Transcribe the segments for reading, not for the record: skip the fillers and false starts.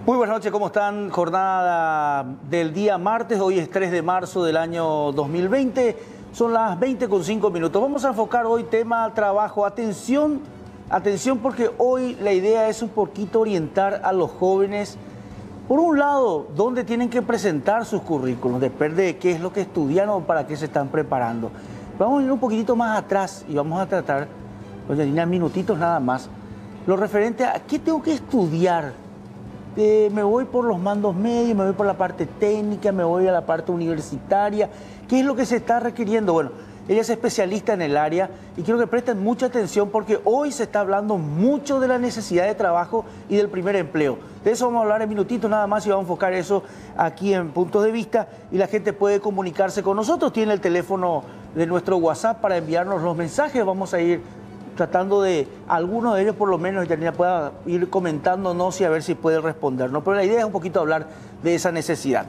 Muy buenas noches, ¿cómo están? Jornada del día martes, hoy es 3 de marzo del año 2020, son las 20:05. Vamos a enfocar hoy tema trabajo. Atención, atención, porque hoy la idea es un poquito orientar a los jóvenes, por un lado, dónde tienen que presentar sus currículos, depende de qué es lo que estudian o para qué se están preparando. Vamos a ir un poquitito más atrás y vamos a tratar, doña Nina, minutitos nada más, lo referente a qué tengo que estudiar. Me voy por los mandos medios, me voy por la parte técnica, me voy a la parte universitaria. ¿Qué es lo que se está requiriendo? Bueno, ella es especialista en el área y quiero que presten mucha atención porque hoy se está hablando mucho de la necesidad de trabajo y del primer empleo. De eso vamos a hablar en minutitos nada más y vamos a enfocar eso aquí en Puntos de Vista y la gente puede comunicarse con nosotros. Tiene el teléfono de nuestro WhatsApp para enviarnos los mensajes. Vamos a ir tratando de, algunos de ellos por lo menos, Janina pueda ir comentándonos y a ver si puede respondernos. Pero la idea es un poquito hablar de esa necesidad.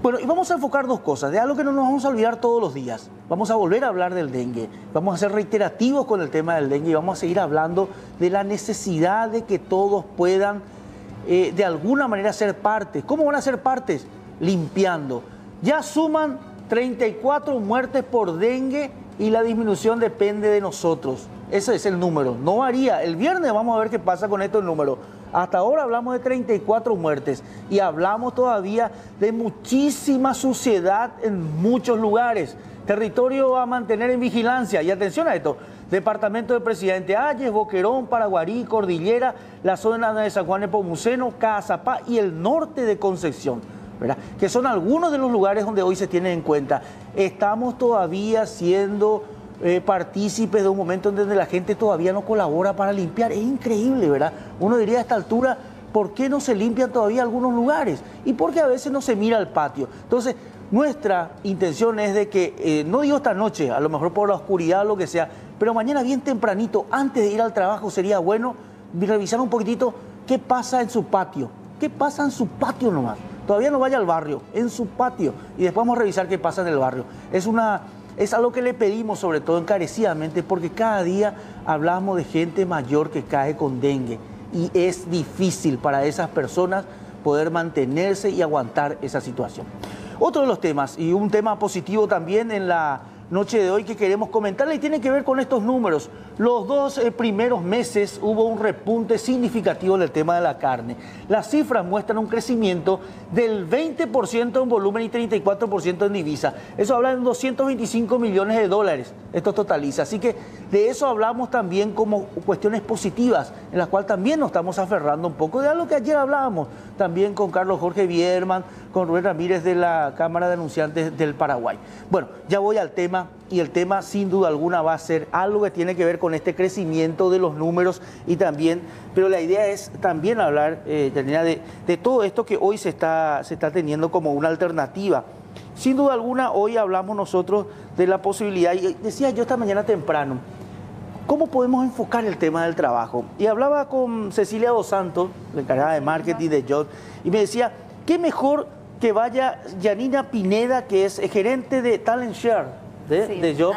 Bueno, y vamos a enfocar dos cosas, de algo que no nos vamos a olvidar todos los días. Vamos a volver a hablar del dengue, vamos a ser reiterativos con el tema del dengue y vamos a seguir hablando de la necesidad de que todos puedan de alguna manera ser partes. ¿Cómo van a ser partes? Limpiando. Ya suman 34 muertes por dengue y la disminución depende de nosotros. Ese es el número, no varía. El viernes vamos a ver qué pasa con estos números. Hasta ahora hablamos de 34 muertes y hablamos todavía de muchísima suciedad en muchos lugares. Territorio a mantener en vigilancia. Y atención a esto, departamento de Presidente Hayes, Boquerón, Paraguarí, Cordillera, la zona de San Juan de Nepomuceno, Cazapá y el norte de Concepción, ¿verdad? Que son algunos de los lugares donde hoy se tienen en cuenta. Estamos todavía siendo partícipes de un momento en donde la gente todavía no colabora para limpiar. Es increíble, ¿verdad? Uno diría a esta altura, ¿por qué no se limpian todavía algunos lugares? Y porque a veces no se mira al patio. Entonces, nuestra intención es de que, no digo esta noche, a lo mejor por la oscuridad o lo que sea, pero mañana bien tempranito, antes de ir al trabajo, sería bueno revisar un poquitito qué pasa en su patio. ¿Qué pasa en su patio nomás? Todavía no vaya al barrio, en su patio. Y después vamos a revisar qué pasa en el barrio. Es algo que le pedimos, sobre todo encarecidamente, porque cada día hablamos de gente mayor que cae con dengue y es difícil para esas personas poder mantenerse y aguantar esa situación. Otro de los temas, y un tema positivo también en la noche de hoy que queremos comentarle, y tiene que ver con estos números. Los dos primeros meses hubo un repunte significativo en el tema de la carne. Las cifras muestran un crecimiento del 20% en volumen y 34% en divisa. Eso habla de 225 millones de dólares. Esto totaliza. Así que de eso hablamos también como cuestiones positivas, en las cuales también nos estamos aferrando un poco de algo que ayer hablábamos, también con Carlos Jorge Bierman, con Rubén Ramírez de la Cámara de Anunciantes del Paraguay. Bueno, ya voy al tema, y el tema sin duda alguna va a ser algo que tiene que ver con este crecimiento de los números y también, pero la idea es también hablar, de todo esto que hoy se está teniendo como una alternativa. Sin duda alguna, hoy hablamos nosotros de la posibilidad, y decía yo esta mañana temprano, ¿cómo podemos enfocar el tema del trabajo? Y hablaba con Cecilia Dos Santos, la encargada de marketing de Job, y me decía, ¿qué mejor que vaya Janina Pineda, que es gerente de Talent Share de Job?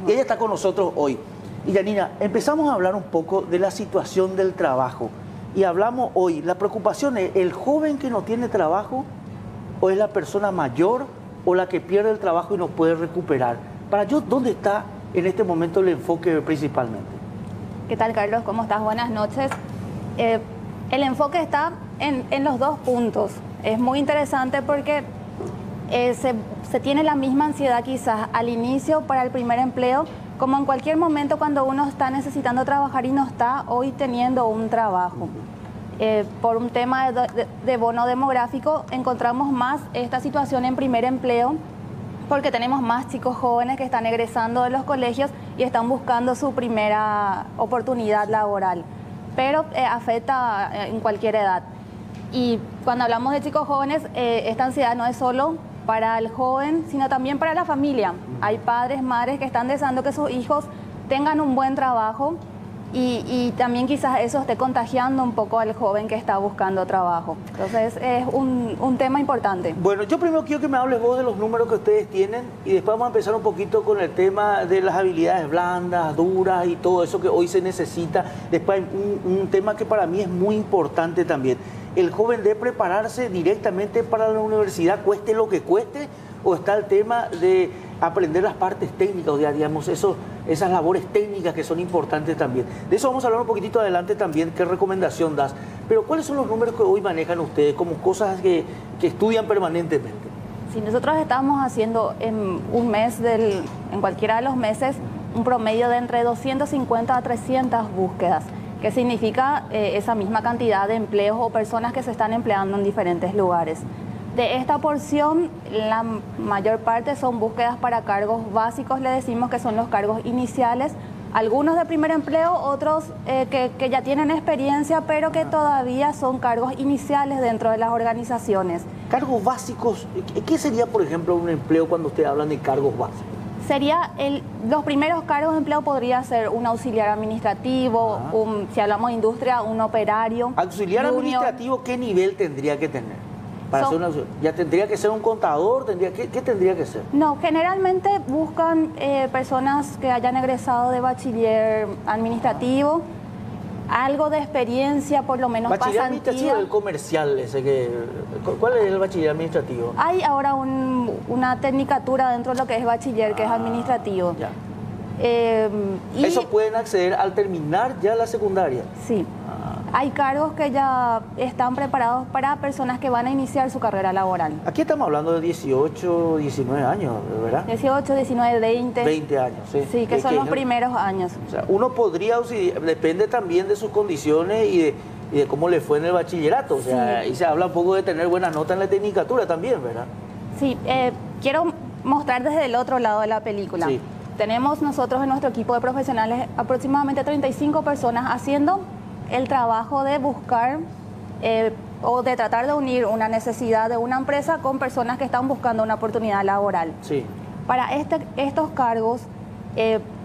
Y ella está con nosotros hoy. Y Janina, empezamos a hablar un poco de la situación del trabajo. Y hablamos hoy, la preocupación es el joven que no tiene trabajo, o es la persona mayor, o la que pierde el trabajo y no puede recuperar. Para Job, ¿dónde está en este momento el enfoque principalmente? ¿Qué tal, Carlos? ¿Cómo estás? Buenas noches. El enfoque está en los dos puntos. Es muy interesante porque se tiene la misma ansiedad quizás al inicio para el primer empleo, como en cualquier momento cuando uno está necesitando trabajar y no está hoy teniendo un trabajo. Por un tema de bono demográfico encontramos más esta situación en primer empleo porque tenemos más chicos jóvenes que están egresando de los colegios y están buscando su primera oportunidad laboral, pero afecta en cualquier edad. Y cuando hablamos de chicos jóvenes, esta ansiedad no es solo para el joven, sino también para la familia. Hay padres, madres que están deseando que sus hijos tengan un buen trabajo y también quizás eso esté contagiando un poco al joven que está buscando trabajo. Entonces es un tema importante. Bueno, yo primero quiero que me hables vos de los números que ustedes tienen y después vamos a empezar un poquito con el tema de las habilidades blandas, duras y todo eso que hoy se necesita. Después hay un tema que para mí es muy importante también. El joven debe prepararse directamente para la universidad, cueste lo que cueste, o está el tema de aprender las partes técnicas, o sea, digamos, esas labores técnicas que son importantes también. De eso vamos a hablar un poquitito adelante también, qué recomendación das. Pero ¿cuáles son los números que hoy manejan ustedes como cosas que estudian permanentemente? Si nosotros estamos haciendo en un mes, en cualquiera de los meses, un promedio de entre 250 a 300 búsquedas, que significa esa misma cantidad de empleos o personas que se están empleando en diferentes lugares. De esta porción, la mayor parte son búsquedas para cargos básicos, le decimos que son los cargos iniciales, algunos de primer empleo, otros que ya tienen experiencia, pero que todavía son cargos iniciales dentro de las organizaciones. Cargos básicos, ¿qué sería, por ejemplo, un empleo cuando ustedes hablan de cargos básicos? Sería los primeros cargos de empleo podría ser un auxiliar administrativo, si hablamos de industria, un operario. ¿Auxiliar administrativo qué nivel tendría que tener? ¿Ya tendría que ser un contador? ¿Qué tendría que ser? No, generalmente buscan personas que hayan egresado de bachiller administrativo, algo de experiencia, por lo menos bachiller pasantía. Administrativo del comercial, ¿cuál es el bachiller administrativo? Hay ahora una tecnicatura dentro de lo que es bachiller, que es administrativo. Ya. Y ¿eso pueden acceder al terminar ya la secundaria? Sí. Hay cargos que ya están preparados para personas que van a iniciar su carrera laboral. Aquí estamos hablando de 18, 19 años, ¿verdad? 18, 19, 20. 20 años, sí. Sí, que son los primeros años. O sea, uno podría, depende también de sus condiciones y de cómo le fue en el bachillerato. O sea, sí. Y se habla un poco de tener buenas notas en la tecnicatura también, ¿verdad? Sí, quiero mostrar desde el otro lado de la película. Sí. Tenemos nosotros en nuestro equipo de profesionales aproximadamente 35 personas haciendo el trabajo de buscar o de tratar de unir una necesidad de una empresa con personas que están buscando una oportunidad laboral. Sí. Para estos cargos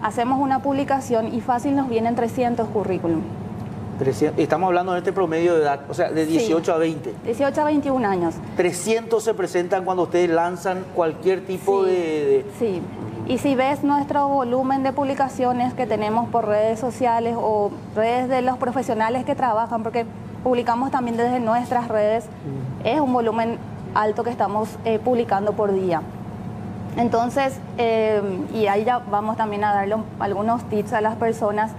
hacemos una publicación y fácil nos vienen 300 currículum. Estamos hablando de este promedio de edad, o sea, de 18 a 20. 18 a 21 años. 300 se presentan cuando ustedes lanzan cualquier tipo de... Sí. Y si ves nuestro volumen de publicaciones que tenemos por redes sociales o redes de los profesionales que trabajan, porque publicamos también desde nuestras redes, es un volumen alto que estamos publicando por día. Entonces, y ahí ya vamos también a darle algunos tips a las personas.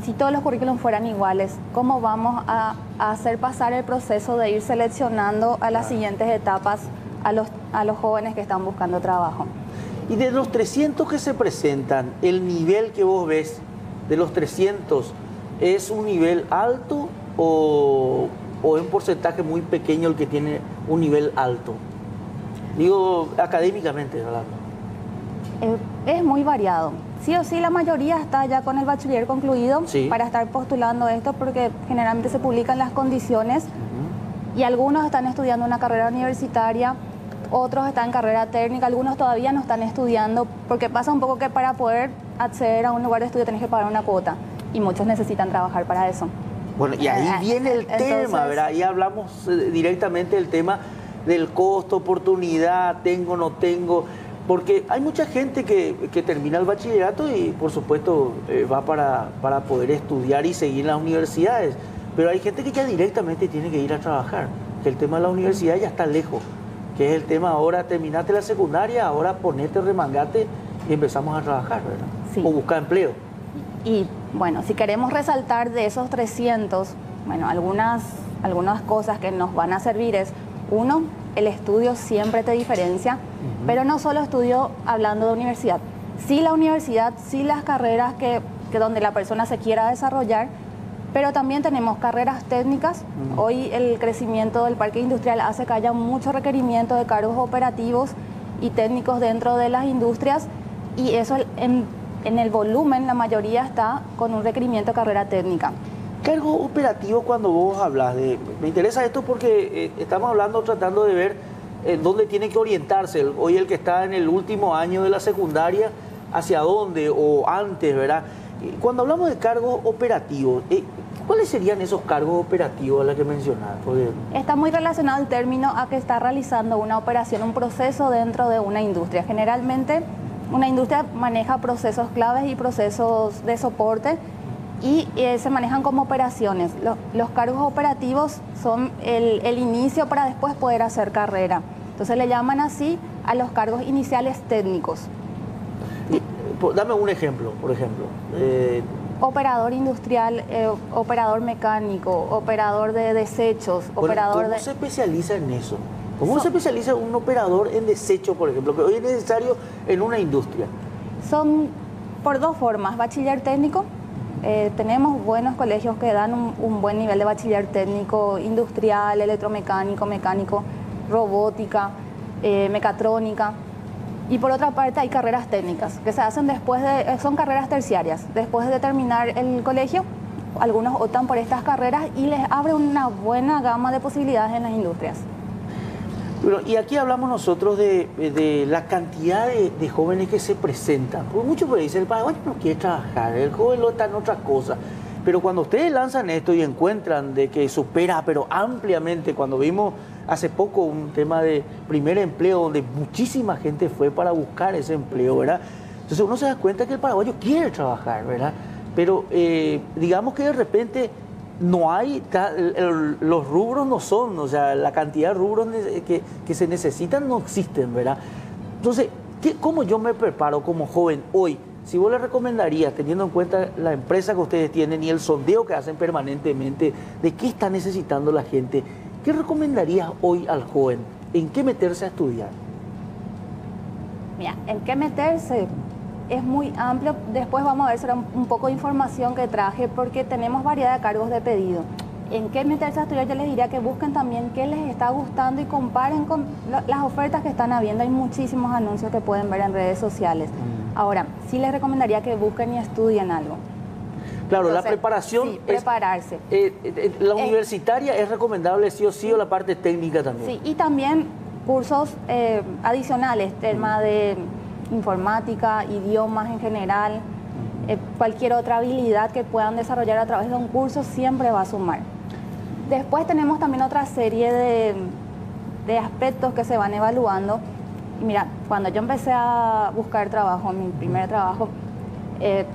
Si todos los currículums fueran iguales, ¿cómo vamos a hacer pasar el proceso de ir seleccionando a las siguientes etapas a los jóvenes que están buscando trabajo? Y de los 300 que se presentan, el nivel que vos ves de los 300, ¿es un nivel alto o es un porcentaje muy pequeño el que tiene un nivel alto? Digo, académicamente hablando. Es muy variado. Sí o sí, la mayoría está ya con el bachiller concluido para estar postulando esto, porque generalmente se publican las condiciones y algunos están estudiando una carrera universitaria, otros están en carrera técnica, algunos todavía no están estudiando, porque pasa un poco que para poder acceder a un lugar de estudio tenés que pagar una cuota y muchos necesitan trabajar para eso. Bueno, y ahí viene el tema, ¿verdad? Ahí hablamos directamente del tema del costo, oportunidad, tengo, no tengo, porque hay mucha gente que termina el bachillerato y por supuesto va para poder estudiar y seguir en las universidades, pero hay gente que ya directamente tiene que ir a trabajar, que el tema de la universidad ya está lejos, que es el tema ahora, terminaste la secundaria, ahora ponete, remangate y empezamos a trabajar, ¿verdad? Sí. O buscar empleo. Y bueno, si queremos resaltar de esos 300, bueno, algunas cosas que nos van a servir es, uno, el estudio siempre te diferencia, pero no solo estudio hablando de universidad, sí la universidad, sí las carreras que donde la persona se quiera desarrollar, pero también tenemos carreras técnicas. Hoy el crecimiento del parque industrial hace que haya mucho requerimiento de cargos operativos y técnicos dentro de las industrias, y eso en el volumen la mayoría está con un requerimiento de carrera técnica. Cargo operativo, cuando vos hablas de... Me interesa esto porque estamos hablando, tratando de ver dónde tiene que orientarse hoy el que está en el último año de la secundaria, hacia dónde o antes, ¿verdad? Cuando hablamos de cargos operativos, ¿cuáles serían esos cargos operativos a los que mencionas? Porque... Está muy relacionado el término a que está realizando una operación, un proceso dentro de una industria. Generalmente, una industria maneja procesos claves y procesos de soporte y se manejan como operaciones. Los cargos operativos son el inicio para después poder hacer carrera. Entonces le llaman así a los cargos iniciales técnicos. Dame un ejemplo, por ejemplo. Operador industrial, operador mecánico, operador de desechos, operador ¿Cómo se especializa en eso? ¿Cómo se especializa un operador en desecho, por ejemplo, que hoy es necesario en una industria? Son por dos formas, bachiller técnico. Tenemos buenos colegios que dan un buen nivel de bachiller técnico, industrial, electromecánico, mecánico, robótica, mecatrónica. Y por otra parte hay carreras técnicas que se hacen son carreras terciarias. Después de terminar el colegio, algunos optan por estas carreras y les abre una buena gama de posibilidades en las industrias. Bueno, y aquí hablamos nosotros de la cantidad de jóvenes que se presentan. Porque muchos pueden decir, el paraguayo no quiere trabajar, el joven lo está en otra cosa. Pero cuando ustedes lanzan esto y encuentran de que supera, pero ampliamente, cuando vimos hace poco un tema de primer empleo, donde muchísima gente fue para buscar ese empleo, ¿verdad? Entonces uno se da cuenta que el paraguayo quiere trabajar, ¿verdad? Pero digamos que de repente no hay, los rubros no son, o sea, la cantidad de rubros que se necesitan no existen, ¿verdad? Entonces, ¿cómo yo me preparo como joven hoy? Si vos le recomendarías, teniendo en cuenta la empresa que ustedes tienen y el sondeo que hacen permanentemente de qué está necesitando la gente, ¿qué recomendarías hoy al joven? ¿En qué meterse a estudiar? Mira, en qué meterse es muy amplio. Después vamos a ver será un poco de información que traje porque tenemos variedad de cargos de pedido. En qué meterse a estudiar yo les diría que busquen también qué les está gustando y comparen con las ofertas que están habiendo. Hay muchísimos anuncios que pueden ver en redes sociales. Ahora, sí les recomendaría que busquen y estudien algo. Claro, entonces, la preparación sí, prepararse. La universitaria es recomendable sí o sí, o la parte técnica también. Sí, y también cursos adicionales, tema de informática, idiomas en general, cualquier otra habilidad que puedan desarrollar a través de un curso siempre va a sumar. Después tenemos también otra serie de aspectos que se van evaluando. Mira, cuando yo empecé a buscar trabajo, mi primer trabajo,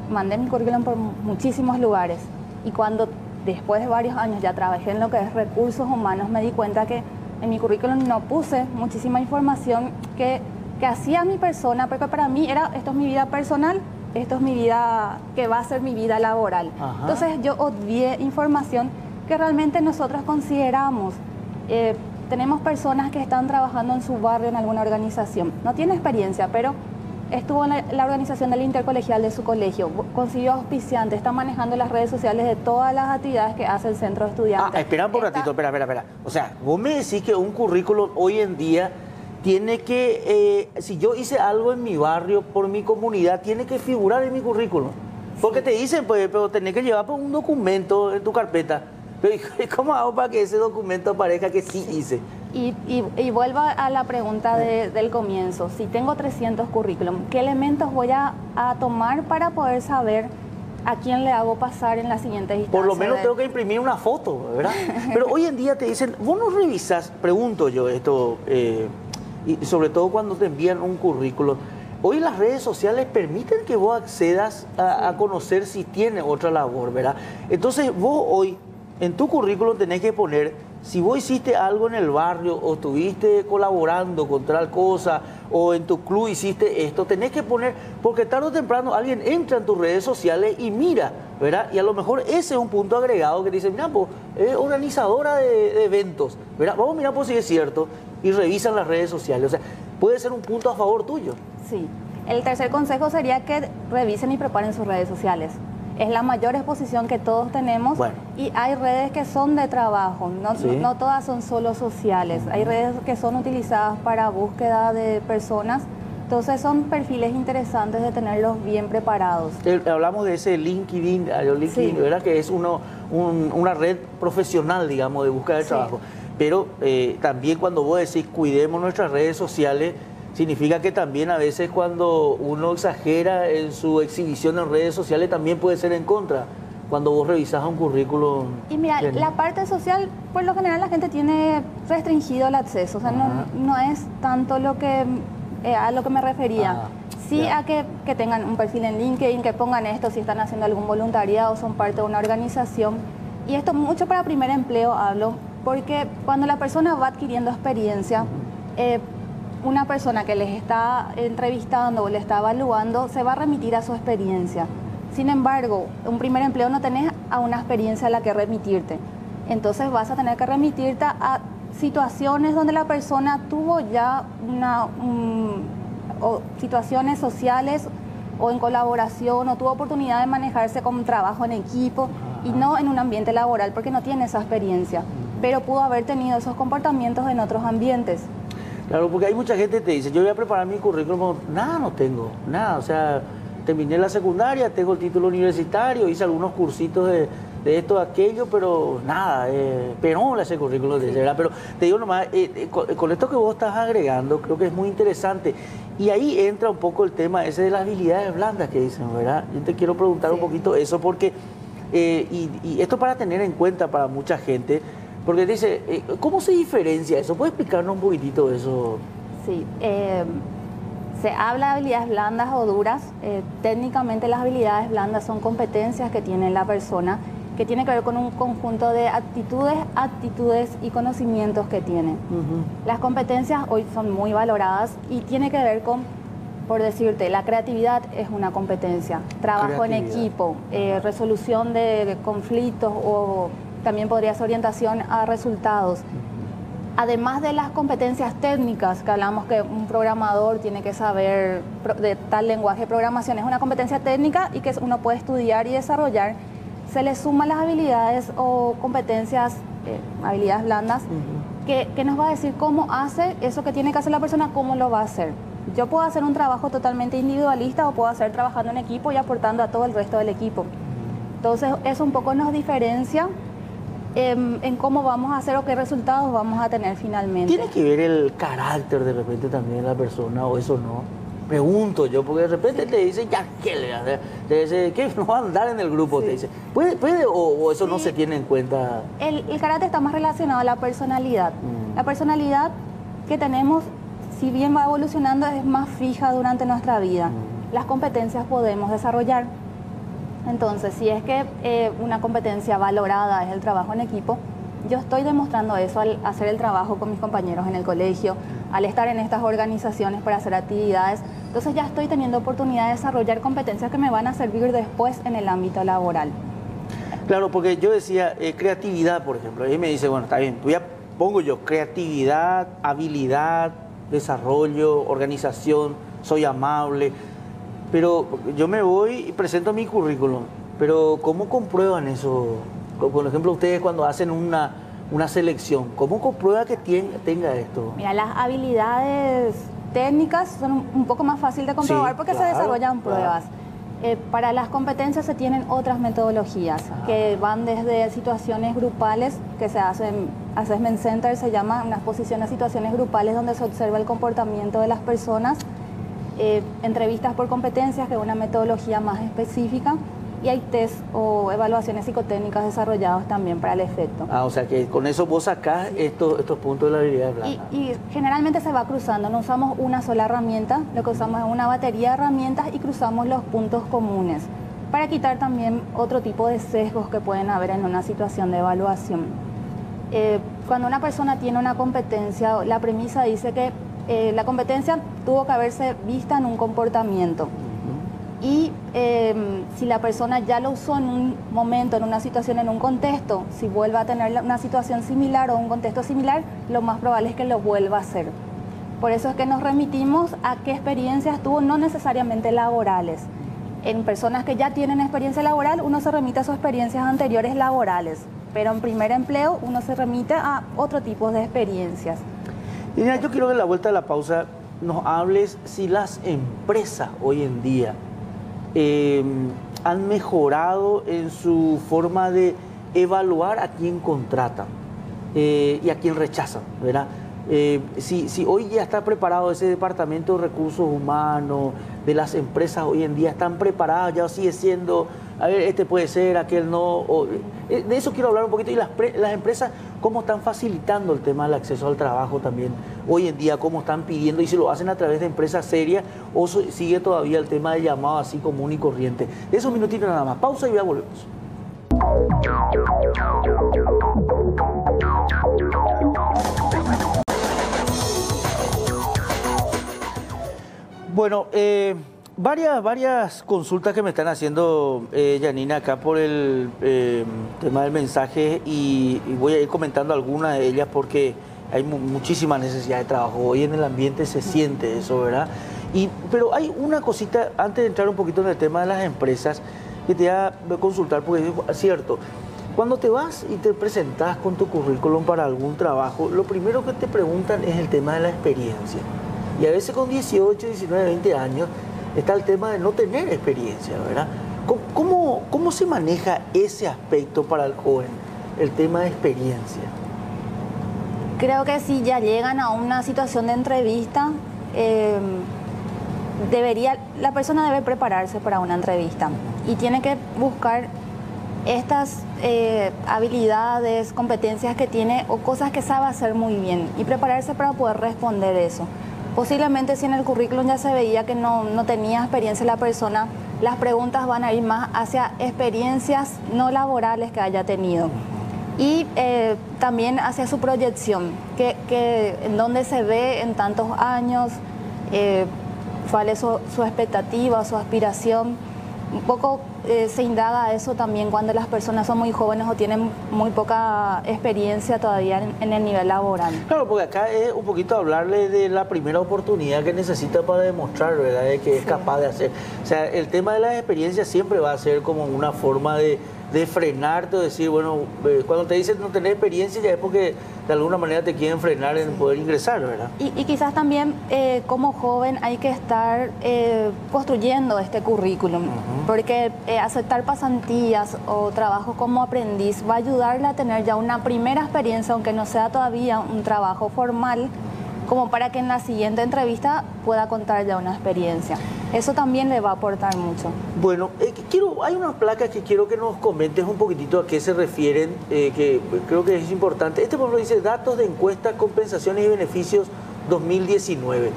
mandé mi currículum por muchísimos lugares y cuando después de varios años ya trabajé en lo que es recursos humanos, me di cuenta que en mi currículum no puse muchísima información que hacía mi persona, porque para mí esto es mi vida personal, esto es mi vida, que va a ser mi vida laboral. Ajá. Entonces yo obvié información que realmente nosotros consideramos. Tenemos personas que están trabajando en su barrio en alguna organización, no tiene experiencia, pero estuvo en la organización del intercolegial de su colegio, consiguió auspiciante, está manejando las redes sociales de todas las actividades que hace el centro de estudiantes. Espera un ratito, espera. O sea, vos me decís que un currículum hoy en día tiene que, si yo hice algo en mi barrio, por mi comunidad, tiene que figurar en mi currículum. Porque te dicen, pues, pero tenés que llevar un documento en tu carpeta. Pero ¿cómo hago para que ese documento aparezca que sí hice? Y vuelvo a la pregunta del comienzo. Si tengo 300 currículum, ¿qué elementos voy a tomar para poder saber a quién le hago pasar en la siguiente instancia? Por lo menos tengo que imprimir una foto, ¿verdad? Pero hoy en día te dicen, vos no revisas, pregunto yo esto, y sobre todo cuando te envían un currículum. Hoy las redes sociales permiten que vos accedas a conocer si tiene otra labor, ¿verdad? Entonces vos hoy en tu currículum tenés que poner si vos hiciste algo en el barrio o estuviste colaborando con tal cosa o en tu club hiciste esto, tenés que poner, porque tarde o temprano alguien entra en tus redes sociales y mira, ¿verdad? Y a lo mejor ese es un punto agregado que dice, mira, pues es organizadora de eventos, ¿verdad? Vamos a mirar por si es cierto y revisan las redes sociales, o sea, puede ser un punto a favor tuyo. Sí, el tercer consejo sería que revisen y preparen sus redes sociales. Es la mayor exposición que todos tenemos. Bueno. Y hay redes que son de trabajo, no todas son solo sociales. Hay redes que son utilizadas para búsqueda de personas. Entonces son perfiles interesantes de tenerlos bien preparados. Hablamos de ese LinkedIn, sí, ¿verdad? Que es una red profesional, digamos, de búsqueda de trabajo. Pero también cuando vos decís cuidemos nuestras redes sociales, significa que también a veces cuando uno exagera en su exhibición en redes sociales también puede ser en contra. Cuando vos revisás un currículum. Y mira, la parte social, por lo general la gente tiene restringido el acceso, o sea, no es tanto lo que a lo que me refería. Sí, a que tengan un perfil en LinkedIn, que pongan esto si están haciendo algún voluntariado, son parte de una organización. Y esto mucho para primer empleo hablo, porque cuando la persona va adquiriendo experiencia, una persona que les está entrevistando o le está evaluando se va a remitir a su experiencia. Sin embargo, un primer empleo no tenés a una experiencia a la que remitirte. Entonces vas a tener que remitirte a situaciones donde la persona tuvo ya o situaciones sociales o en colaboración o tuvo oportunidad de manejarse con un trabajo en equipo y no en un ambiente laboral porque no tiene esa experiencia, pero pudo haber tenido esos comportamientos en otros ambientes. Claro, porque hay mucha gente que te dice, yo voy a preparar mi currículum, nada no tengo, nada, o sea, terminé la secundaria, tengo el título universitario, hice algunos cursitos de esto, de aquello, pero nada, pero ese currículum de ¿verdad? Pero te digo nomás, con esto que vos estás agregando, creo que es muy interesante. Y ahí entra un poco el tema ese de las habilidades blandas que dicen, ¿verdad? Yo te quiero preguntar un poquito eso, porque, y esto para tener en cuenta para mucha gente, porque dice, ¿cómo se diferencia eso? ¿Puedes explicarnos un poquitito eso? Sí, se habla de habilidades blandas o duras. Técnicamente las habilidades blandas son competencias que tiene la persona, que tiene que ver con un conjunto de actitudes y conocimientos que tiene. Las competencias hoy son muy valoradas y tiene que ver con, por decirte, la creatividad es una competencia, trabajo en equipo, resolución de conflictos o también podría ser orientación a resultados. Además de las competencias técnicas, que hablamos que un programador tiene que saber de tal lenguaje de programación, es una competencia técnica y que uno puede estudiar y desarrollar, se le suman las habilidades o competencias, habilidades blandas, que nos va a decir cómo hace eso que tiene que hacer la persona, cómo lo va a hacer. Yo puedo hacer un trabajo totalmente individualista o puedo hacer trabajando en equipo y aportando a todo el resto del equipo. Entonces, eso un poco nos diferencia en cómo vamos a hacer o qué resultados vamos a tener finalmente. ¿Tiene que ver el carácter de repente también de la persona o eso no? Pregunto yo, porque de repente te dicen, ya, ¿qué le hace? Te dice, ¿qué? No va a andar en el grupo, te dice. ¿Puede o eso no se tiene en cuenta? El carácter está más relacionado a la personalidad. La personalidad que tenemos, si bien va evolucionando, es más fija durante nuestra vida. Las competencias podemos desarrollar. Entonces, si es que una competencia valorada es el trabajo en equipo, yo estoy demostrando eso al hacer el trabajo con mis compañeros en el colegio, al estar en estas organizaciones para hacer actividades. Entonces ya estoy teniendo oportunidad de desarrollar competencias que me van a servir después en el ámbito laboral. Claro, porque yo decía creatividad, por ejemplo. Ahí me dice, bueno, está bien, pongo yo creatividad, habilidad, desarrollo, organización, soy amable. Pero yo me voy y presento mi currículum. Pero ¿cómo comprueban eso? Por ejemplo, ustedes cuando hacen una selección, ¿cómo comprueba que tenga esto? Mira, las habilidades técnicas son un poco más fácil de comprobar porque se desarrollan pruebas. Para las competencias se tienen otras metodologías que van desde situaciones grupales que se hacen, Assessment Center se llama, una exposición a situaciones grupales donde se observa el comportamiento de las personas, entrevistas por competencias, que es una metodología más específica, y hay test o evaluaciones psicotécnicas desarrollados también para el efecto. O sea que con eso vos sacás estos puntos de la habilidad blanda. Y generalmente se va cruzando, no usamos una sola herramienta, lo que usamos es una batería de herramientas y cruzamos los puntos comunes para quitar también otro tipo de sesgos que pueden haber en una situación de evaluación. Cuando una persona tiene una competencia, la premisa dice que la competencia tuvo que haberse vista en un comportamiento. Y si la persona ya lo usó en un momento, en una situación, en un contexto, si vuelve a tener una situación similar o un contexto similar, lo más probable es que lo vuelva a hacer. Por eso es que nos remitimos a qué experiencias tuvo, no necesariamente laborales. En personas que ya tienen experiencia laboral, uno se remite a sus experiencias anteriores laborales, pero en primer empleo uno se remite a otro tipo de experiencias. Y mira, yo quiero que a la vuelta de la pausa nos hables si las empresas hoy en día han mejorado en su forma de evaluar a quién contratan y a quién rechazan, ¿verdad? Si hoy ya está preparado ese departamento de recursos humanos, de las empresas hoy en día, están preparadas, ya sigue siendo, a ver, este puede ser, aquel no. De eso quiero hablar un poquito. Y las empresas, ¿cómo están facilitando el tema del acceso al trabajo también? Hoy en día, ¿cómo están pidiendo? Y si lo hacen a través de empresas serias o sigue todavía el tema de llamado así común y corriente. De esos minutitos nada más. Pausa y ya volvemos. Bueno, varias consultas que me están haciendo, Janina, acá por el tema del mensaje y voy a ir comentando algunas de ellas porque hay muchísima necesidad de trabajo. Hoy en el ambiente se siente eso, ¿verdad? Pero hay una cosita, antes de entrar un poquito en el tema de las empresas, que te voy a consultar porque es cierto. Cuando te vas y te presentas con tu currículum para algún trabajo, lo primero que te preguntan es el tema de la experiencia. Y a veces con 18, 19, 20 años está el tema de no tener experiencia, ¿verdad? ¿Cómo se maneja ese aspecto para el joven, el tema de experiencia? Creo que si ya llegan a una situación de entrevista, la persona debe prepararse para una entrevista y tiene que buscar estas habilidades, competencias que tiene o cosas que sabe hacer muy bien y prepararse para poder responder eso. Posiblemente si en el currículum ya se veía que no tenía experiencia la persona, las preguntas van a ir más hacia experiencias no laborales que haya tenido. Y también hacia su proyección, en dónde se ve en tantos años, cuál es su expectativa, su aspiración. Un poco se indaga eso también cuando las personas son muy jóvenes o tienen muy poca experiencia todavía en el nivel laboral. Claro, porque acá es un poquito hablarle de la primera oportunidad que necesita para demostrar, ¿verdad?, de que es capaz de hacer. O sea, el tema de las experiencias siempre va a ser como una forma de frenarte o decir, bueno, cuando te dicen no tener experiencia ya es porque de alguna manera te quieren frenar en poder ingresar, ¿verdad? Y quizás también como joven hay que estar construyendo este currículum, porque aceptar pasantías o trabajo como aprendiz va a ayudarle a tener ya una primera experiencia, aunque no sea todavía un trabajo formal, como para que en la siguiente entrevista pueda contar ya una experiencia. Eso también le va a aportar mucho. Bueno, hay una placa que quiero que nos comentes un poquitito a qué se refieren, que creo que es importante. Este, por ejemplo, dice datos de encuesta, compensaciones y beneficios 2019.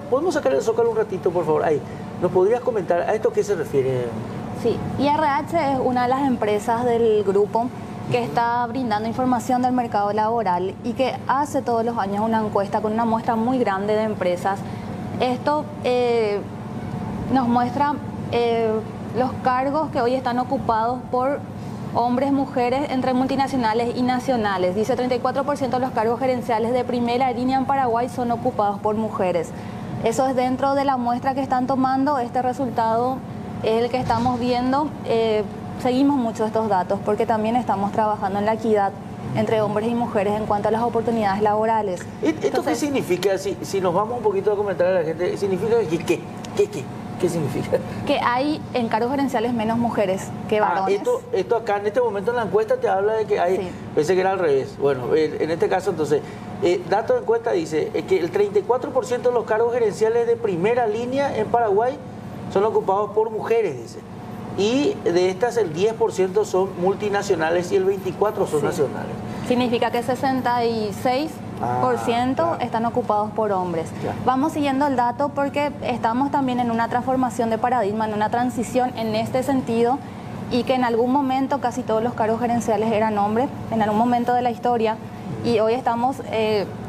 ¿Podemos sacar el zócalo un ratito, por favor? Ahí. ¿Nos podrías comentar a esto qué se refiere? Sí, IRH es una de las empresas del grupo que está brindando información del mercado laboral y que hace todos los años una encuesta con una muestra muy grande de empresas. Esto nos muestra los cargos que hoy están ocupados por hombres, mujeres, entre multinacionales y nacionales. Dice 34% de los cargos gerenciales de primera línea en Paraguay son ocupados por mujeres. Eso es dentro de la muestra que están tomando. Este resultado es el que estamos viendo. Seguimos mucho estos datos porque también estamos trabajando en la equidad entre hombres y mujeres en cuanto a las oportunidades laborales. ¿Esto qué significa? Si nos vamos un poquito a comentar a la gente, ¿significa ¿Qué significa? Que hay en cargos gerenciales menos mujeres que varones. Esto acá en este momento en la encuesta te habla de que hay, sí. Pensé que era al revés. Bueno, en este caso entonces, dato de encuesta dice que el 34% de los cargos gerenciales de primera línea en Paraguay son ocupados por mujeres, dice. Y de estas el 10% son multinacionales y el 24% son nacionales. Significa que 66% están ocupados por hombres. Claro. Vamos siguiendo el dato porque estamos también en una transformación de paradigma, en una transición en este sentido, y que en algún momento casi todos los cargos gerenciales eran hombres, en algún momento de la historia, y hoy estamos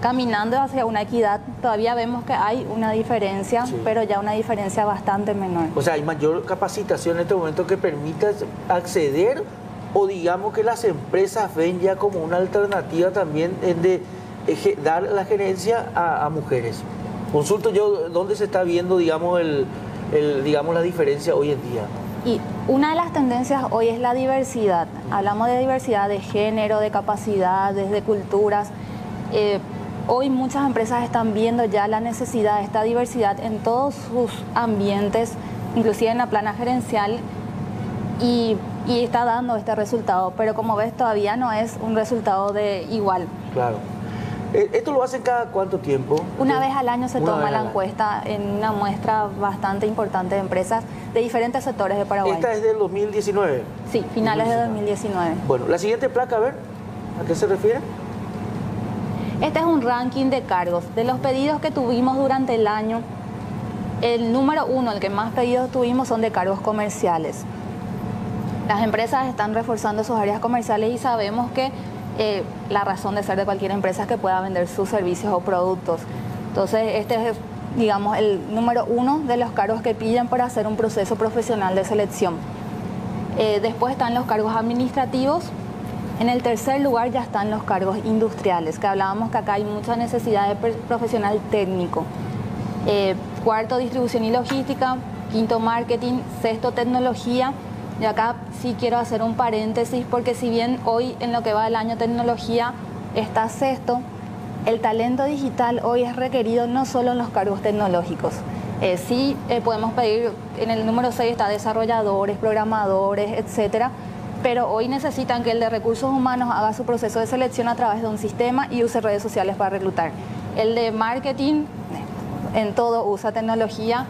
caminando hacia una equidad. Todavía vemos que hay una diferencia, sí, pero ya una diferencia bastante menor. O sea, hay mayor capacitación en este momento que permita acceder, o digamos que las empresas ven ya como una alternativa también de dar la gerencia a mujeres. Consulto yo dónde se está viendo, digamos, digamos la diferencia hoy en día. Y una de las tendencias hoy es la diversidad. Hablamos de diversidad de género, de capacidades, de culturas. Hoy muchas empresas están viendo ya la necesidad de esta diversidad en todos sus ambientes, inclusive en la plana gerencial, y está dando este resultado. Pero como ves, todavía no es un resultado de igual. Claro. ¿Esto lo hacen cada cuánto tiempo? Una vez al año se toma la encuesta en una muestra bastante importante de empresas de diferentes sectores de Paraguay. ¿Esta es del 2019? Sí, finales de 2019. Bueno, la siguiente placa, a ver, ¿a qué se refiere? Este es un ranking de cargos. De los pedidos que tuvimos durante el año, el número 1, el que más pedidos tuvimos, son de cargos comerciales. Las empresas están reforzando sus áreas comerciales y sabemos que la razón de ser de cualquier empresa es que pueda vender sus servicios o productos. Entonces, este es, digamos, el número 1 de los cargos que piden para hacer un proceso profesional de selección. Después están los cargos administrativos. En el tercer lugar ya están los cargos industriales, que hablábamos que acá hay mucha necesidad de profesional técnico. Cuarto, distribución y logística. Quinto, marketing. Sexto, tecnología. Y acá sí quiero hacer un paréntesis, porque si bien hoy en lo que va del año tecnología está sexto, el talento digital hoy es requerido no solo en los cargos tecnológicos. Sí podemos pedir, en el número 6 está desarrolladores, programadores, etcétera, pero hoy necesitan que el de recursos humanos haga su proceso de selección a través de un sistema y use redes sociales para reclutar. El de marketing, en todo usa tecnología.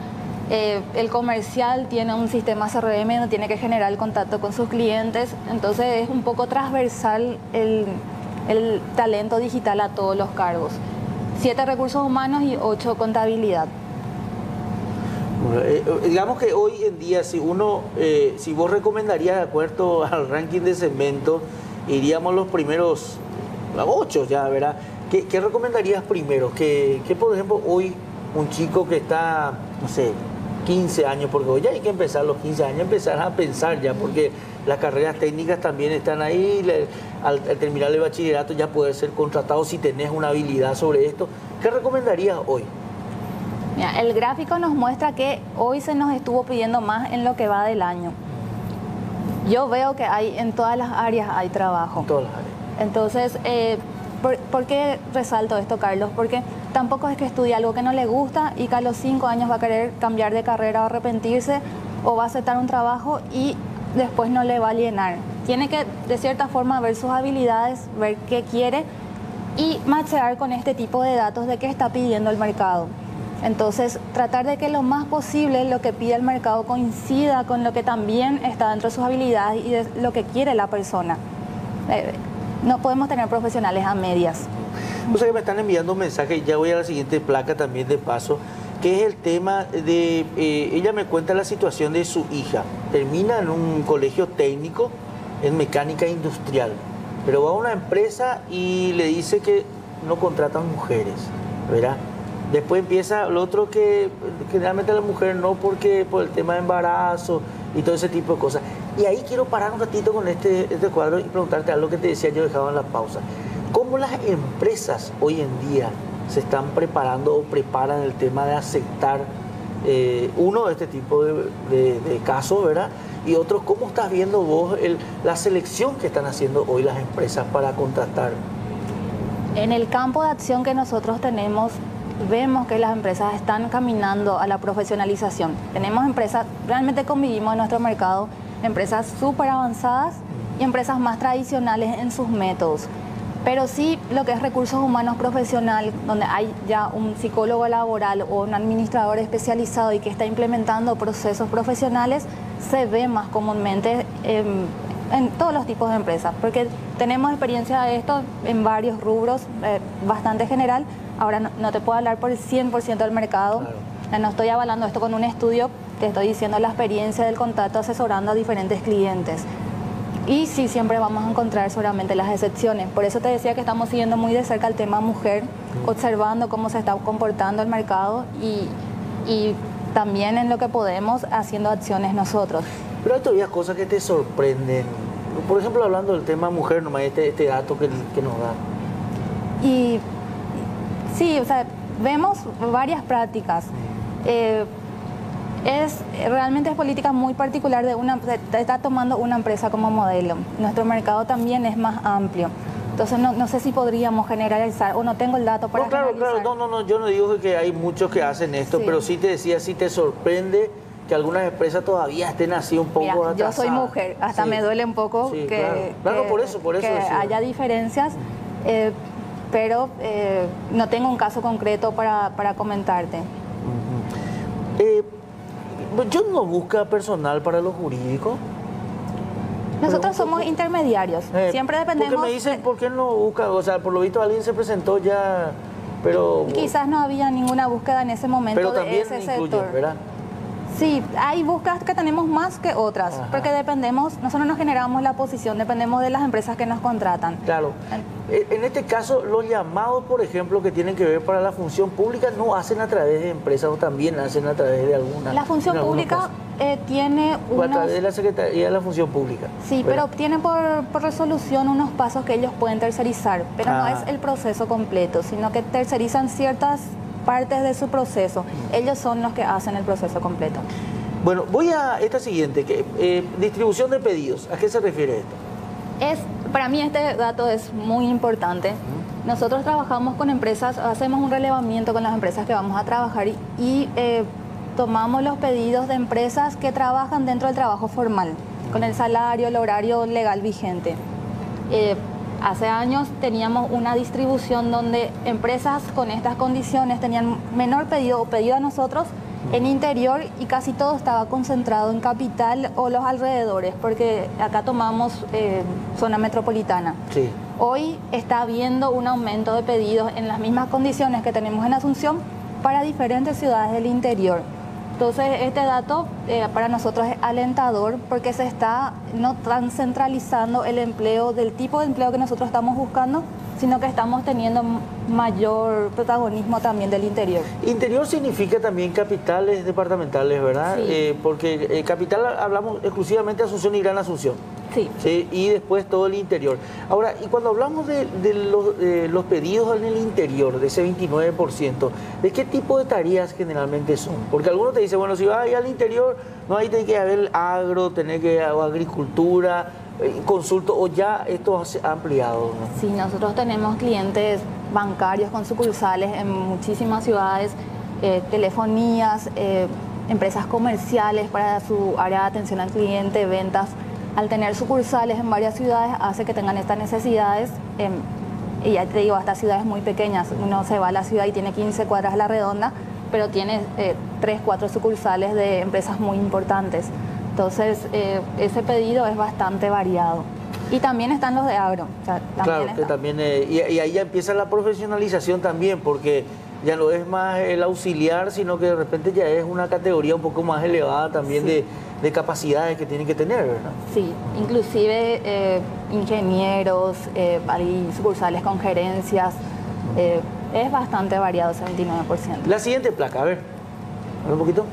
El comercial tiene un sistema CRM donde tiene que generar el contacto con sus clientes, entonces es un poco transversal el talento digital a todos los cargos. 7 recursos humanos y 8 contabilidad. Bueno, digamos que hoy en día, si vos recomendarías, de acuerdo al ranking de Segmento, iríamos los primeros 8 ya, ¿verdad? ¿Qué recomendarías primero? Que por ejemplo hoy un chico que está, no sé, 15 años, porque hoy ya hay que empezar los 15 años, empezar a pensar ya, porque las carreras técnicas también están ahí, al terminar el bachillerato ya puedes ser contratado si tenés una habilidad sobre esto. ¿Qué recomendarías hoy? Mira, el gráfico nos muestra que hoy se nos estuvo pidiendo más en lo que va del año. Yo veo que hay en todas las áreas hay trabajo. En todas las áreas. Entonces, ¿por qué resalto esto, Carlos? Porque tampoco es que estudie algo que no le gusta y que a los 5 años va a querer cambiar de carrera o arrepentirse, o va a aceptar un trabajo y después no le va a llenar. Tiene que, de cierta forma, ver sus habilidades, ver qué quiere y machear con este tipo de datos de qué está pidiendo el mercado. Entonces, tratar de que lo más posible lo que pide el mercado coincida con lo que también está dentro de sus habilidades y de lo que quiere la persona. No podemos tener profesionales a medias. O sea que me están enviando un mensaje, ya voy a la siguiente placa también de paso, que es el tema de, ella me cuenta la situación de su hija. Termina en un colegio técnico en mecánica industrial, pero va a una empresa y le dice que no contratan mujeres, ¿verdad? Después empieza lo otro, que generalmente la mujer no, porque por el tema de embarazo y todo ese tipo de cosas. Y ahí quiero parar un ratito con este cuadro y preguntarte algo que te decía yo dejaba en la pausa. ¿Cómo las empresas hoy en día se están preparando o preparan el tema de aceptar uno de este tipo de casos, ¿verdad? Y otros, ¿cómo estás viendo vos la selección que están haciendo hoy las empresas para contratar? En el campo de acción que nosotros tenemos, vemos que las empresas están caminando a la profesionalización. Tenemos empresas, realmente convivimos en nuestro mercado, empresas súper avanzadas y empresas más tradicionales en sus métodos. Pero sí, lo que es recursos humanos profesional, donde hay ya un psicólogo laboral o un administrador especializado y que está implementando procesos profesionales, se ve más comúnmente en todos los tipos de empresas, porque tenemos experiencia de esto en varios rubros, bastante general. Ahora no te puedo hablar por el 100% del mercado, claro. No estoy avalando esto con un estudio, te estoy diciendo la experiencia del contacto asesorando a diferentes clientes. Y sí, siempre vamos a encontrar seguramente las excepciones. Por eso te decía que estamos siguiendo muy de cerca el tema mujer, observando cómo se está comportando el mercado y también en lo que podemos haciendo acciones nosotros. Pero hay todavía cosas que te sorprenden. Por ejemplo, hablando del tema mujer, nomás este dato que nos da. Y sí, o sea, vemos varias prácticas. Realmente es política muy particular está tomando una empresa como modelo. Nuestro mercado también es más amplio. Entonces no sé si podríamos generalizar o no tengo el dato para generalizar. Claro, no, yo no digo que hay muchos que hacen esto, sí. Pero sí te decía, sí te sorprende que algunas empresas todavía estén así un poco atrasadas. Yo soy mujer, hasta sí. Me duele un poco sí, claro, por eso que haya diferencias. pero no tengo un caso concreto para comentarte. ¿Yo no busca personal para lo jurídico? Nosotros somos intermediarios, siempre dependemos... Porque me dicen, ¿por qué no busca? O sea, por lo visto alguien se presentó ya, pero... Quizás no había ninguna búsqueda en ese momento pero de ese incluye, sector. ¿verdad? Sí, hay búsquedas que tenemos más que otras, Ajá. porque dependemos, nosotros nos generamos la posición, dependemos de las empresas que nos contratan. Claro. En este caso, los llamados, por ejemplo, que tienen que ver para la función pública, no hacen a través de empresas o también hacen a través de alguna... La función pública tiene o a unos... través de la Secretaría de la Función Pública. Sí, ¿verdad? pero tiene por resolución unos pasos que ellos pueden tercerizar, pero no es el proceso completo, sino que tercerizan ciertas partes de su proceso. Ellos son los que hacen el proceso completo. Bueno, voy a esta siguiente, que distribución de pedidos. ¿A qué se refiere esto? Para mí este dato es muy importante. Nosotros trabajamos con empresas, hacemos un relevamiento con las empresas que vamos a trabajar y tomamos los pedidos de empresas que trabajan dentro del trabajo formal, con el salario, el horario legal vigente. Hace años teníamos una distribución donde empresas con estas condiciones tenían menor pedido o pedido a nosotros en interior y casi todo estaba concentrado en capital o los alrededores, porque acá tomamos zona metropolitana. Sí. Hoy está habiendo un aumento de pedidos en las mismas condiciones que tenemos en Asunción para diferentes ciudades del interior. Entonces, este dato para nosotros es alentador porque se está no tan centralizando el empleo del tipo de empleo que nosotros estamos buscando, sino que estamos teniendo mayor protagonismo también del interior. Interior significa también capitales departamentales, ¿verdad? Sí. Porque capital hablamos exclusivamente de Asunción y Gran Asunción. Sí. Sí. Y después todo el interior. Ahora, y cuando hablamos de los pedidos en el interior, de ese 29%, ¿de qué tipo de tareas generalmente son? Porque algunos te dicen, bueno, si vas ahí al interior, no, ahí tiene que haber agro, tener que haber agricultura, consulto, o ya esto se ha ampliado, ¿no? Sí, nosotros tenemos clientes bancarios con sucursales en muchísimas ciudades, telefonías, empresas comerciales para su área de atención al cliente, ventas. Al tener sucursales en varias ciudades hace que tengan estas necesidades, y ya te digo, hasta ciudades muy pequeñas. Uno se va a la ciudad y tiene 15 cuadras a la redonda, pero tiene 3, 4 sucursales de empresas muy importantes. Entonces, ese pedido es bastante variado. Y también están los de agro. O sea, claro, que también, y ahí ya empieza la profesionalización también, porque ya no es más el auxiliar, sino que de repente ya es una categoría un poco más elevada también, sí, de capacidades que tienen que tener, ¿verdad? Sí, inclusive ingenieros, hay sucursales con gerencias, es bastante variado ese 29%. La siguiente placa, a ver, un poquito.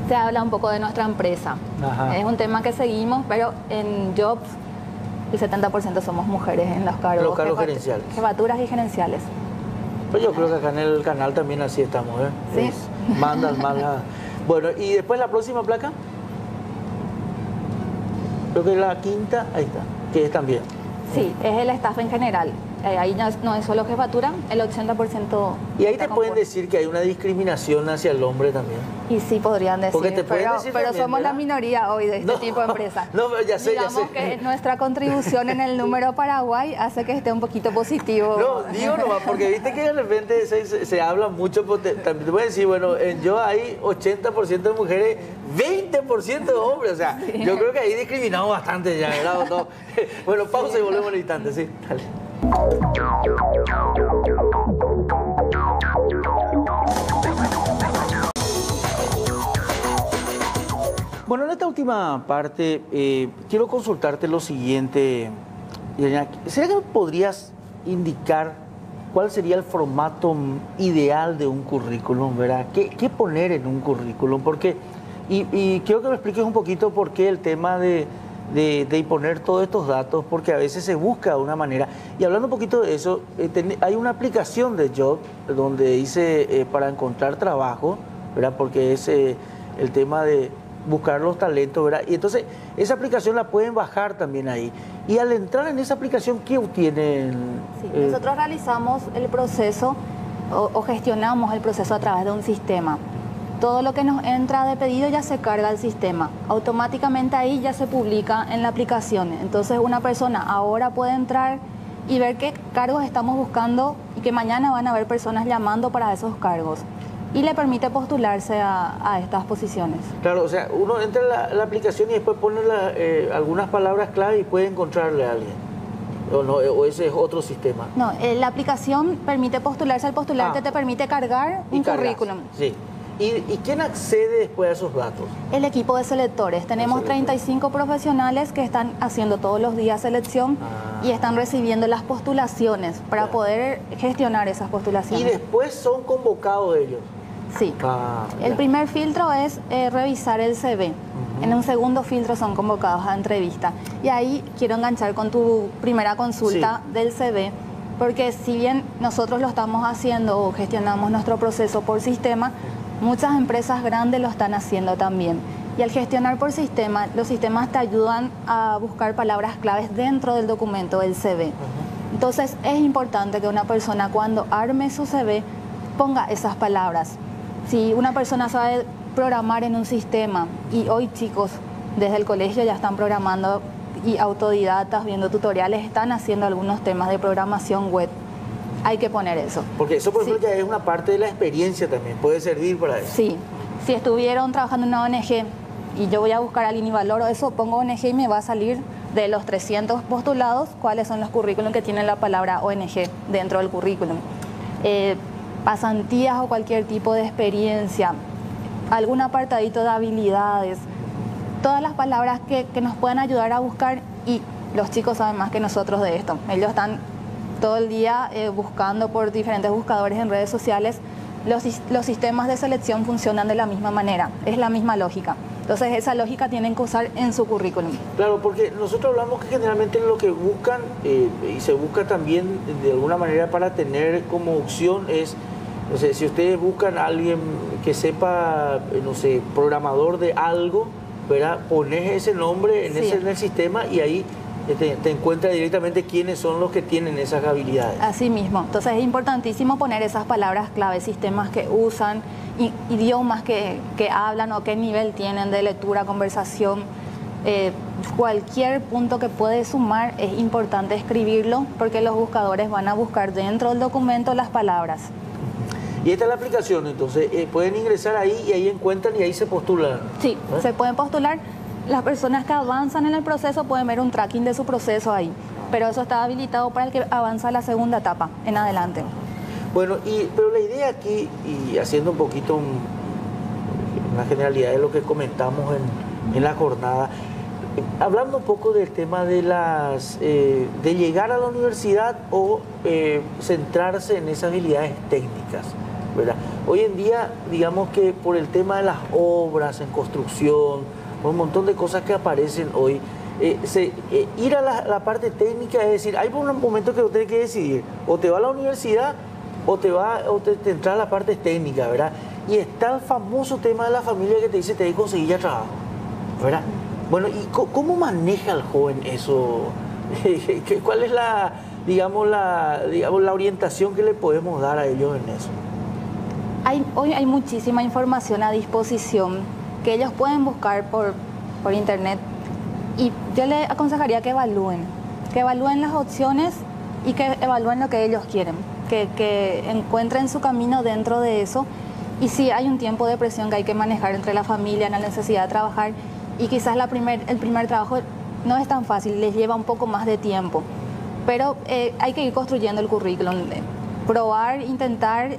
Se habla un poco de nuestra empresa. Ajá. Es un tema que seguimos, pero en Jobs el 70% somos mujeres en los cargos, gerenciales. Jefaturas y gerenciales. Pues yo creo que acá en el canal también así estamos, ¿eh? Sí. Mandan más. Bueno, y después la próxima placa. Creo que la quinta, ahí está, que es también. Sí, es el staff en general. Ahí no es solo jefatura, el 80%. Y ahí te pueden decir que hay una discriminación hacia el hombre también. Y sí podrían decir, porque te pueden decir pero también, somos ¿verdad? La minoría hoy de este tipo de empresas. No, ya sé, Digamos que nuestra contribución en el número Paraguay hace que esté un poquito positivo. No, digo nomás, porque viste que de repente se habla mucho, también te voy a decir, bueno, en Yo hay 80% de mujeres, 20% de hombres, o sea, sí. Yo creo que ahí discriminamos bastante ya, ¿verdad? No. Bueno, pausa y volvemos al instante, sí, dale. Bueno, en esta última parte quiero consultarte lo siguiente. ¿Será que podrías indicar cuál sería el formato ideal de un currículum, ¿verdad? ¿Qué poner en un currículum? Porque, y quiero que me expliques un poquito por qué el tema de imponer todos estos datos, porque a veces se busca una manera. Y hablando un poquito de eso, hay una aplicación de Job donde dice para encontrar trabajo, ¿verdad? Porque es el tema de buscar los talentos, ¿verdad? Y entonces esa aplicación la pueden bajar también ahí. Y al entrar en esa aplicación, ¿qué obtienen? Sí, nosotros realizamos el proceso o gestionamos el proceso a través de un sistema. todo lo que nos entra de pedido ya se carga al sistema. Automáticamente ahí ya se publica en la aplicación. Entonces una persona ahora puede entrar y ver qué cargos estamos buscando y que mañana van a haber personas llamando para esos cargos. Y le permite postularse a estas posiciones. Claro, o sea, uno entra en la aplicación y después pone algunas palabras clave y puede encontrarle a alguien. ¿O no? ¿O ese es otro sistema? No, la aplicación permite postularse. Al postularte te permite cargar un currículum. Sí. ¿Y quién accede después a esos datos? El equipo de selectores. Tenemos 35 profesionales que están haciendo todos los días selección y están recibiendo las postulaciones para poder gestionar esas postulaciones. ¿Y después son convocados ellos? Sí. El primer filtro es revisar el CV. En un segundo filtro son convocados a entrevista. Y ahí quiero enganchar con tu primera consulta del CV, porque si bien nosotros lo estamos haciendo o gestionamos nuestro proceso por sistema, muchas empresas grandes lo están haciendo también. Y al gestionar por sistema, los sistemas te ayudan a buscar palabras claves dentro del documento del CV. Entonces es importante que una persona cuando arme su CV ponga esas palabras. Si una persona sabe programar en un sistema, y hoy chicos desde el colegio ya están programando y autodidactas viendo tutoriales, están haciendo algunos temas de programación web. Hay que poner eso. Porque eso, por ejemplo, ya es una parte de la experiencia también, puede servir para eso. Sí, si estuvieron trabajando en una ONG y yo voy a buscar al Inivaloro, eso pongo ONG y me va a salir de los 300 postulados cuáles son los currículum que tienen la palabra ONG dentro del currículum. Pasantías o cualquier tipo de experiencia, algún apartadito de habilidades, todas las palabras que nos puedan ayudar a buscar, y los chicos saben más que nosotros de esto. Ellos están todo el día buscando por diferentes buscadores en redes sociales. Los sistemas de selección funcionan de la misma manera, es la misma lógica. Entonces esa lógica tienen que usar en su currículum. Claro, porque nosotros hablamos que generalmente lo que buscan, y se busca también de alguna manera para tener como opción es, no sé, si ustedes buscan a alguien que sepa, no sé, programador de algo, ¿verdad? Pones ese nombre en el sistema y ahí te encuentra directamente quiénes son los que tienen esas habilidades. Así mismo. Entonces es importantísimo poner esas palabras clave, sistemas que usan, idiomas que hablan o qué nivel tienen de lectura, conversación. Cualquier punto que puede sumar es importante escribirlo, porque los buscadores van a buscar dentro del documento las palabras. Y esta es la aplicación, entonces pueden ingresar ahí y ahí encuentran y ahí se postulan. Sí, se pueden postular. Las personas que avanzan en el proceso pueden ver un tracking de su proceso ahí, pero eso está habilitado para el que avanza a la segunda etapa en adelante. Bueno, pero la idea aquí, y haciendo un poquito una generalidad de lo que comentamos en la jornada, hablando un poco del tema de de llegar a la universidad o centrarse en esas habilidades técnicas, ¿verdad? Hoy en día, digamos que por el tema de las obras en construcción, por un montón de cosas que aparecen hoy, ir a la parte técnica, es decir, hay un momento que usted tiene que decidir, o te va a la universidad o te entra a la parte técnica, ¿verdad? Y está el famoso tema de la familia que te dice, te hay que conseguir ya trabajo, ¿verdad? Bueno, ¿y cómo maneja el joven eso? ¿Cuál es la orientación que le podemos dar a ellos en eso? Hoy hay muchísima información a disposición que ellos pueden buscar por internet, y yo les aconsejaría que evalúen las opciones y que evalúen lo que ellos quieren, que encuentren su camino dentro de eso. Y sí, hay un tiempo de presión que hay que manejar entre la familia, la necesidad de trabajar, y quizás el primer trabajo no es tan fácil, les lleva un poco más de tiempo, pero hay que ir construyendo el currículum, probar, intentar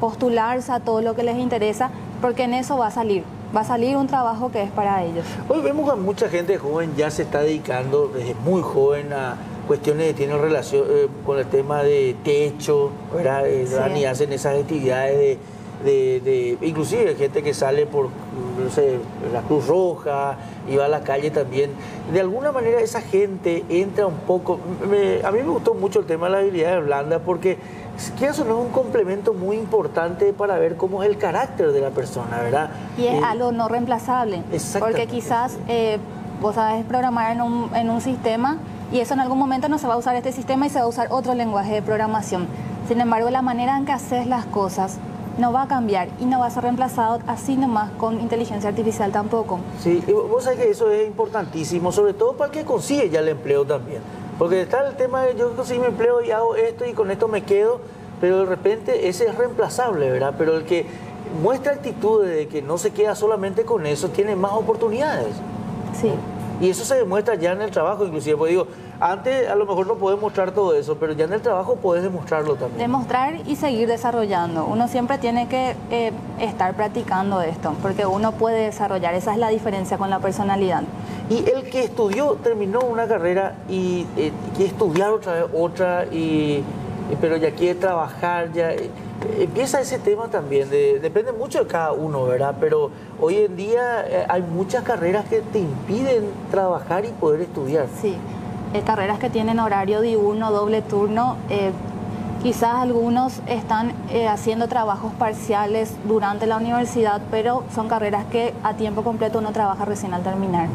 postularse a todo lo que les interesa, porque en eso va a salir un trabajo que es para ellos. Hoy vemos a mucha gente joven ya se está dedicando desde muy joven a cuestiones que tienen relación con el tema de techo, ¿verdad? Y hacen esas actividades inclusive gente que sale por, no sé, la Cruz Roja y va a la calle también. De alguna manera esa gente entra un poco. A mí me gustó mucho el tema de las habilidades blandas, porque eso no es un complemento muy importante para ver cómo es el carácter de la persona, ¿verdad? Y es algo no reemplazable, porque quizás vos sabés programar en un sistema, y eso en algún momento no se va a usar este sistema y se va a usar otro lenguaje de programación. Sin embargo, la manera en que haces las cosas no va a cambiar y no va a ser reemplazado así nomás con inteligencia artificial tampoco. Sí, y vos sabés que eso es importantísimo, sobre todo para el que consigue ya el empleo también. Porque está el tema de yo consigo mi empleo y hago esto y con esto me quedo, pero de repente ese es reemplazable, ¿verdad? Pero el que muestra actitudes de que no se queda solamente con eso, tiene más oportunidades. Sí. Y eso se demuestra ya en el trabajo, inclusive, porque digo, antes a lo mejor no podés mostrar todo eso, pero ya en el trabajo podés demostrarlo también. Demostrar y seguir desarrollando. Uno siempre tiene que estar practicando esto, porque uno puede desarrollar. Esa es la diferencia con la personalidad. Y el que estudió, terminó una carrera y quiere estudiar otra vez otra, pero ya quiere trabajar, ya empieza ese tema también. Depende mucho de cada uno, ¿verdad? Pero hoy en día hay muchas carreras que te impiden trabajar y poder estudiar. Sí. Carreras que tienen horario diurno, doble turno, quizás algunos están haciendo trabajos parciales durante la universidad, pero son carreras que a tiempo completo uno trabaja recién al terminar.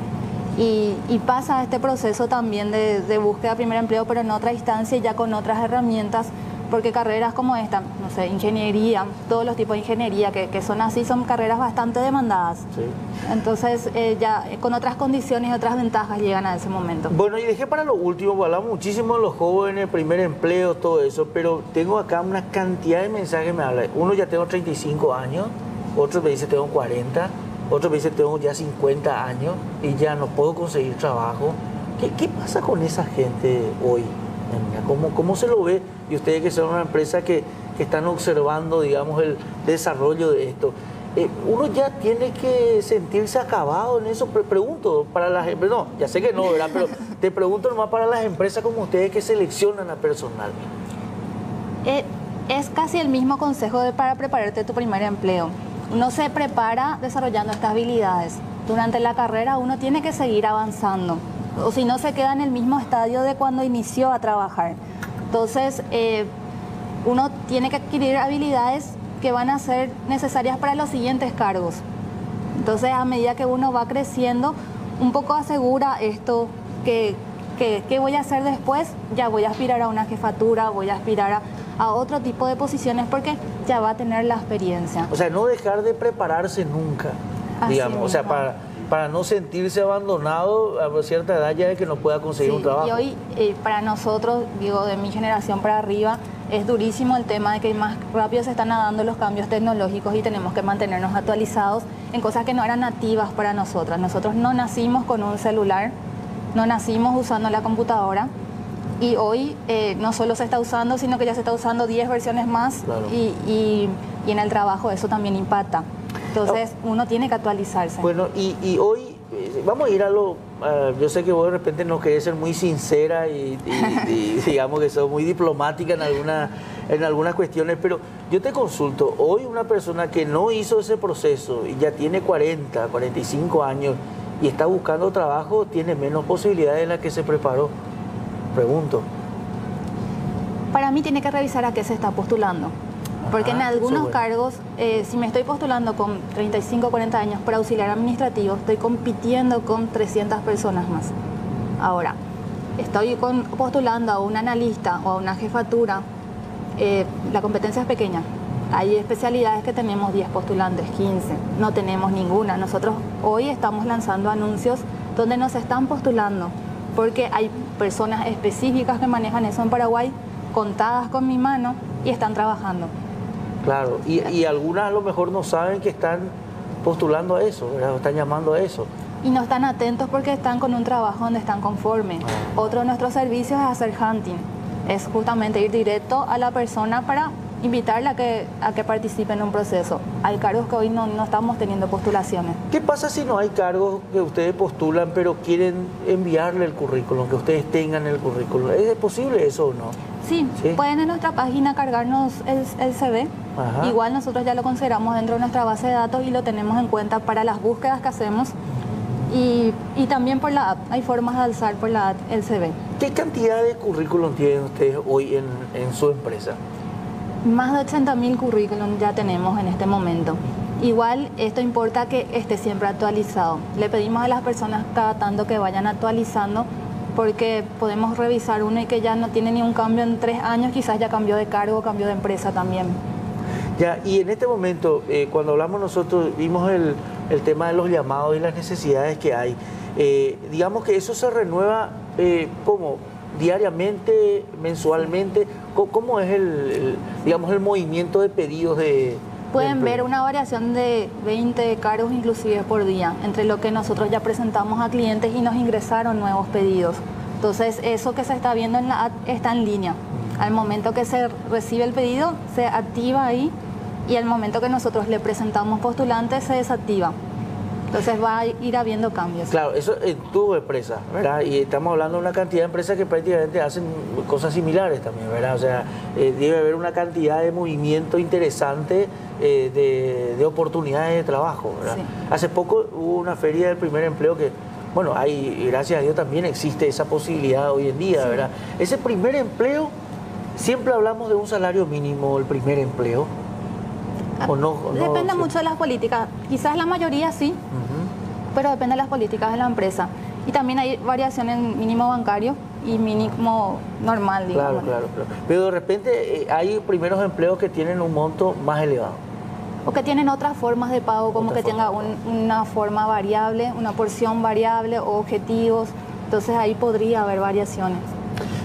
Y pasa este proceso también de búsqueda de primer empleo, pero en otra instancia ya con otras herramientas, porque carreras como esta, no sé, ingeniería, todos los tipos de ingeniería que son así, son carreras bastante demandadas. Sí. Entonces ya con otras condiciones y otras ventajas llegan a ese momento. Bueno, y dejé para lo último, hablamos muchísimo de los jóvenes, primer empleo, todo eso, pero tengo acá una cantidad de mensajes que me hablan. Uno, ya tengo 35 años, otro me dice tengo 40, otro me dice tengo ya 50 años y ya no puedo conseguir trabajo. ¿Qué pasa con esa gente hoy? ¿Cómo se lo ve? Y ustedes que son una empresa que están observando, digamos, el desarrollo de esto. Uno ya tiene que sentirse acabado en eso. Pregunto para las empresas, no, ya sé que no, ¿verdad? Pero te pregunto nomás para las empresas como ustedes que seleccionan a personal. Es casi el mismo consejo para prepararte tu primer empleo. Uno se prepara desarrollando estas habilidades. Durante la carrera uno tiene que seguir avanzando, o si no se queda en el mismo estadio de cuando inició a trabajar. Entonces, uno tiene que adquirir habilidades que van a ser necesarias para los siguientes cargos. Entonces, a medida que uno va creciendo, un poco asegura esto, que voy a hacer después, ya voy a aspirar a una jefatura, voy a aspirar a otro tipo de posiciones porque ya va a tener la experiencia. O sea, no dejar de prepararse nunca, digamos, o sea, para no sentirse abandonado a cierta edad ya de que no pueda conseguir un trabajo. Y hoy, para nosotros, digo, de mi generación para arriba, es durísimo el tema de que más rápido se están dando los cambios tecnológicos y tenemos que mantenernos actualizados en cosas que no eran nativas para nosotras. Nosotros no nacimos con un celular, no nacimos usando la computadora y hoy no solo se está usando, sino que ya se está usando 10 versiones más. Claro. Y en el trabajo eso también impacta. Entonces uno tiene que actualizarse. Bueno, y hoy vamos a ir a lo... yo sé que vos de repente no querés ser muy sincera y digamos que sos muy diplomática en algunas cuestiones, pero yo te consulto, hoy una persona que no hizo ese proceso y ya tiene 40, 45 años y está buscando trabajo, tiene menos posibilidades de las que se preparó. Pregunto. Para mí tiene que revisar a qué se está postulando. Porque en algunos cargos, si me estoy postulando con 35 o 40 años para auxiliar administrativo, estoy compitiendo con 300 personas más. Ahora, estoy postulando a un analista o a una jefatura, la competencia es pequeña. Hay especialidades que tenemos 10 postulantes, 15, no tenemos ninguna. Nosotros hoy estamos lanzando anuncios donde nos están postulando, porque hay personas específicas que manejan eso en Paraguay, contadas con mi mano, y están trabajando. Claro, y algunas a lo mejor no saben que están postulando a eso, ¿verdad? Están llamando a eso. Y no están atentos porque están con un trabajo donde están conformes. Otro de nuestros servicios es hacer hunting. Es justamente ir directo a la persona para invitarla a que participe en un proceso. Hay cargos que hoy no estamos teniendo postulaciones. ¿Qué pasa si no hay cargos que ustedes postulan pero quieren enviarle el currículum, que ustedes tengan el currículum? ¿Es posible eso o no? Sí, pueden en nuestra página cargarnos el CV. Ajá. Igual nosotros ya lo consideramos dentro de nuestra base de datos y lo tenemos en cuenta para las búsquedas que hacemos. Y también por la app, hay formas de alzar por la app el CV. ¿Qué cantidad de currículum tienen ustedes hoy en su empresa? Más de 80.000 currículum ya tenemos en este momento. Igual esto importa que esté siempre actualizado. Le pedimos a las personas cada tanto que vayan actualizando, porque podemos revisar uno y que ya no tiene ni un cambio en 3 años, quizás ya cambió de cargo, cambió de empresa también. Ya, y en este momento, cuando hablamos nosotros, vimos el tema de los llamados y las necesidades que hay. Digamos que eso se renueva, ¿cómo? ¿Diariamente, mensualmente? ¿Cómo es digamos, el movimiento de pedidos de...? Pueden ver una variación de 20 cargos inclusive por día, entre lo que nosotros ya presentamos a clientes y nos ingresaron nuevos pedidos. Entonces, eso que se está viendo en la app está en línea. Al momento que se recibe el pedido, se activa ahí, y al momento que nosotros le presentamos postulantes, se desactiva. Entonces va a ir habiendo cambios. Claro, eso en tu empresa, ¿verdad? Y estamos hablando de una cantidad de empresas que prácticamente hacen cosas similares también, ¿verdad? O sea, debe haber una cantidad de movimiento interesante de oportunidades de trabajo, ¿verdad? Sí. Hace poco hubo una feria del primer empleo que, bueno, hay, gracias a Dios también existe esa posibilidad hoy en día, sí, ¿verdad? Ese primer empleo, siempre hablamos de un salario mínimo, el primer empleo. ¿O no? Depende mucho de las políticas. Quizás la mayoría sí, pero depende de las políticas de la empresa. Y también hay variación en mínimo bancario y mínimo normal, digamos. Claro. Pero de repente hay primeros empleos que tienen un monto más elevado. O que tienen otras formas de pago, como que tenga una forma variable, una porción variable o objetivos. Entonces ahí podría haber variaciones.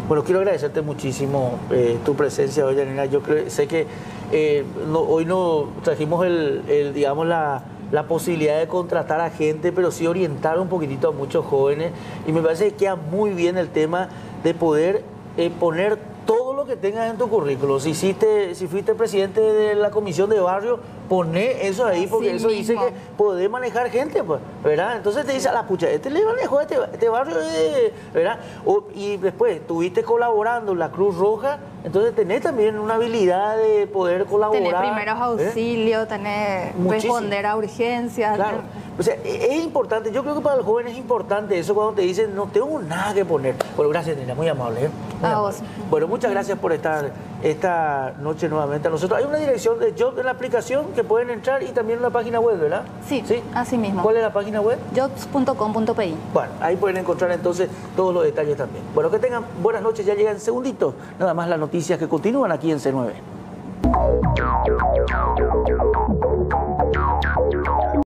Bueno, quiero agradecerte muchísimo tu presencia hoy, Janina. Yo sé que hoy no trajimos digamos, la posibilidad de contratar a gente, pero sí orientar un poquitito a muchos jóvenes. Y me parece que queda muy bien el tema de poder poner todo lo que tengas en tu currículo. Si fuiste presidente de la comisión de barrio, poné eso ahí, porque eso dice que podés manejar gente, pues, ¿verdad? Entonces te dice, a la pucha, le manejó este barrio, ¿verdad? Y después estuviste colaborando en la Cruz Roja, entonces tenés también una habilidad de poder colaborar. Tener primeros auxilios, responder a urgencias. Claro. O sea, es importante, yo creo que para el joven es importante eso cuando te dicen, no tengo nada que poner. Bueno, gracias, Nina, muy amable. Muy amable. Vos. Bueno, muchas gracias por estar esta noche nuevamente a nosotros. Hay una dirección de Jobs en la aplicación que pueden entrar y también una página web, ¿verdad? Sí, así mismo. ¿Cuál es la página web? Jobs.com.pi. Bueno, ahí pueden encontrar entonces todos los detalles también. Bueno, que tengan buenas noches, ya llegan segunditos. Nada más las noticias que continúan aquí en C9.